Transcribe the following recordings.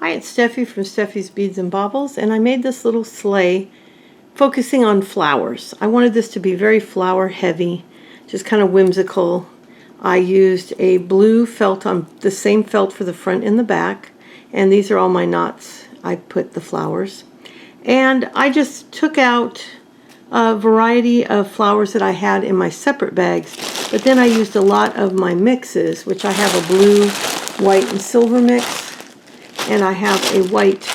Hi, it's Steffi from Steffi's Beads and Baubles, and I made this little sleigh focusing on flowers. I wanted this to be very flower heavy, just kind of whimsical. I used a blue felt on the same felt for the front and the back, and these are all my knots. I put the flowers. And I just took out a variety of flowers that I had in my separate bags, but then I used a lot of my mixes, which I have a blue, white, and silver mix. And I have a white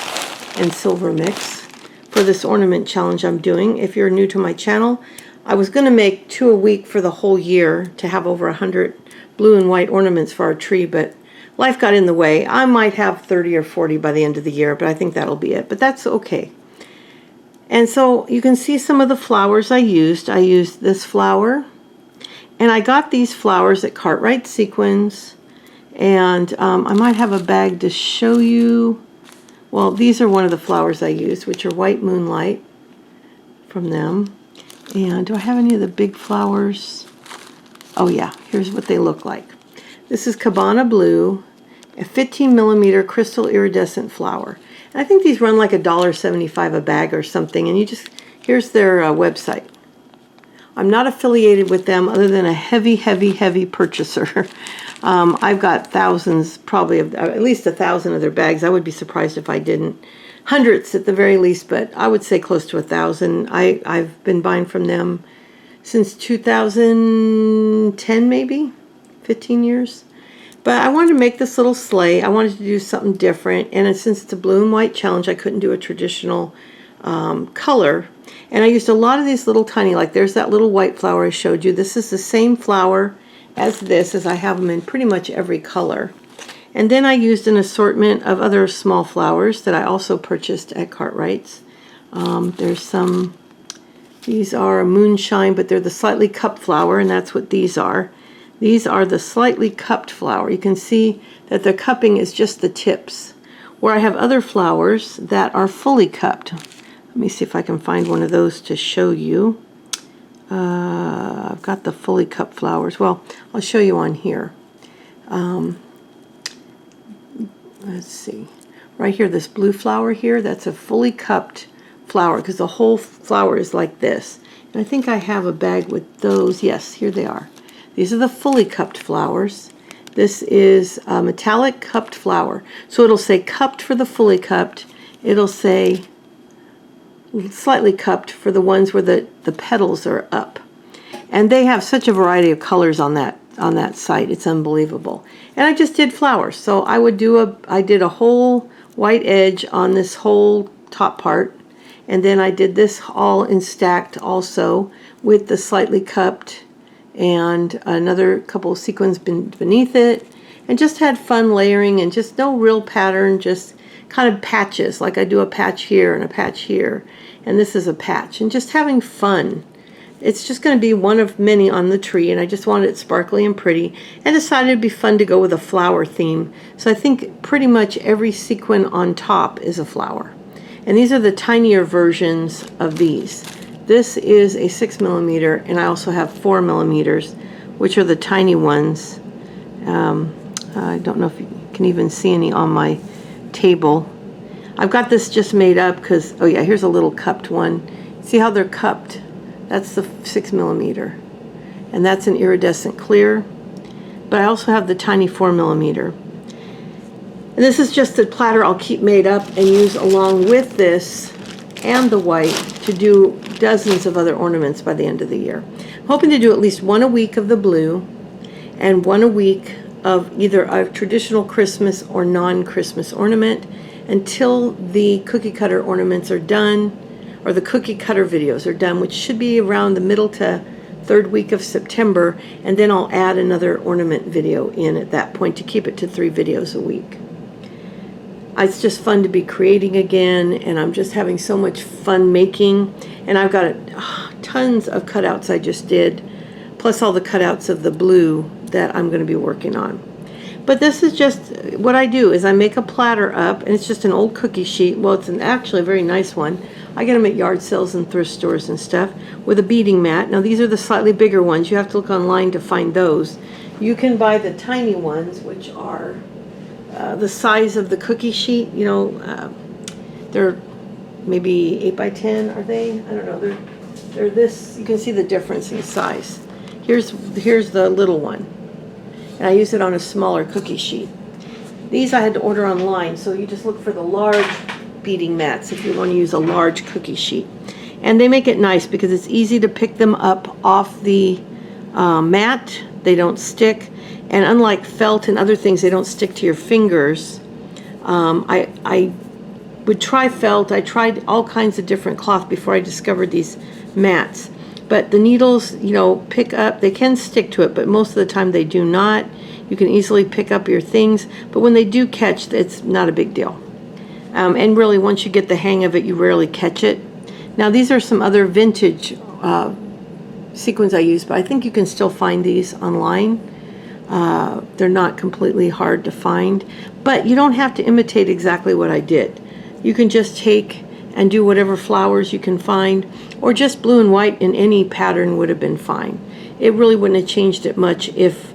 and silver mix for this ornament challenge I'm doing. If you're new to my channel, I was going to make 2 a week for the whole year to have over 100 blue and white ornaments for our tree, but life got in the way. I might have 30 or 40 by the end of the year, but I think that'll be it. But that's okay. And so you can see some of the flowers I used. I used this flower, and I got these flowers at Cartwright Sequins. And I might have a bag to show you. Well, these are one of the flowers I used, which are White Moonlight from them. And do I have any of the big flowers? Oh yeah, here's what they look like. This is Cabana Blue, a 15mm crystal iridescent flower. And I think these run like $1.75 a bag or something. And here's their website. I'm not affiliated with them other than a heavy purchaser. I've got thousands, probably at least 1,000 of their bags. I would be surprised if I didn't. Hundreds at the very least, but I would say close to 1,000. I've been buying from them since 2010, maybe 15 years. But I wanted to make this little sleigh. I wanted to do something different, and since it's a blue and white challenge, I couldn't do a traditional color. And I used a lot of these little tiny, like there's that little white flower I showed you. This is the same flower as this, as I have them in pretty much every color. And then I used an assortment of other small flowers that I also purchased at Cartwright's. There's some, these are a moonshine, but they're the slightly cupped flower, and that's what these are. These are the slightly cupped flower. You can see that the cupping is just the tips, where I have other flowers that are fully cupped. Let me see if I can find one of those to show you. I've got the fully cupped flowers. Well, I'll show you on here. Let's see. Right here, this blue flower here, that's a fully cupped flower because the whole flower is like this. And I think I have a bag with those. Yes, here they are. These are the fully cupped flowers. This is a metallic cupped flower. So it'll say cupped for the fully cupped. It'll say slightly cupped for the ones where the petals are up. And they have such a variety of colors on that site. It's unbelievable. And I just did flowers. So I did a whole white edge on this whole top part. And then I did this all in stacked also with the slightly cupped and another couple of sequins beneath it. And just had fun layering and just no real pattern, just kind of patches, like I do a patch here and a patch here, and this is a patch, and just having fun. It's just going to be one of many on the tree, and I just wanted it sparkly and pretty, and decided it'd be fun to go with a flower theme. So I think pretty much every sequin on top is a flower. And these are the tinier versions of these. This is a 6mm, and I also have 4mm, which are the tiny ones. I don't know if you can even see any on my table. I've got this just made up because, oh yeah, here's a little cupped one. See how they're cupped? That's the 6mm. And that's an iridescent clear. But I also have the tiny 4mm. And this is just a platter I'll keep made up and use along with this and the white to do dozens of other ornaments by the end of the year. I'm hoping to do at least 1 a week of the blue and 1 a week of either a traditional Christmas or non-Christmas ornament until the cookie cutter ornaments are done, or the cookie cutter videos are done, which should be around the middle to 3rd week of September, and then I'll add another ornament video in at that point to keep it to 3 videos a week. It's just fun to be creating again, and I'm just having so much fun making, and I've got tons of cutouts I just did, plus all the cutouts of the blue that I'm going to be working on. But this is just what I do, is I make a platter up, and it's just an old cookie sheet. Well, it's actually a very nice one. I get them at yard sales and thrift stores and stuff, with a beading mat. Now these are the slightly bigger ones. You have to look online to find those. You can buy the tiny ones, which are the size of the cookie sheet. You know, they're maybe 8 by 10. Are they? I don't know. They're this. You can see the difference in size. Here's the little one, and I use it on a smaller cookie sheet. These I had to order online, so you just look for the large beading mats if you want to use a large cookie sheet. And they make it nice because it's easy to pick them up off the mat. They don't stick, and unlike felt and other things, they don't stick to your fingers. I would try felt. I tried all kinds of different cloth before I discovered these mats. But the needles, you know, pick up, they can stick to it, but most of the time they do not. You can easily pick up your things, but when they do catch, it's not a big deal. And really, once you get the hang of it, you rarely catch it. Now, these are some other vintage sequins I use, but I think you can still find these online. They're not completely hard to find, but you don't have to imitate exactly what I did. You can just take and do whatever flowers you can find, or just blue and white in any pattern would have been fine. It really wouldn't have changed it much if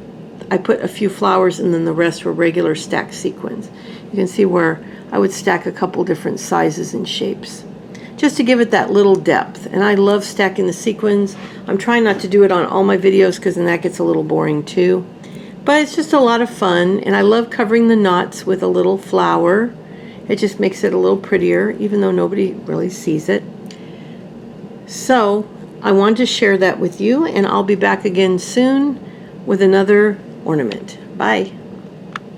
I put a few flowers and then the rest were regular stacked sequins. You can see where I would stack a couple different sizes and shapes, just to give it that little depth. And I love stacking the sequins. I'm trying not to do it on all my videos because then that gets a little boring too. But it's just a lot of fun, and I love covering the knots with a little flower. It just makes it a little prettier, even though nobody really sees it. So I wanted to share that with you, and I'll be back again soon with another ornament. Bye.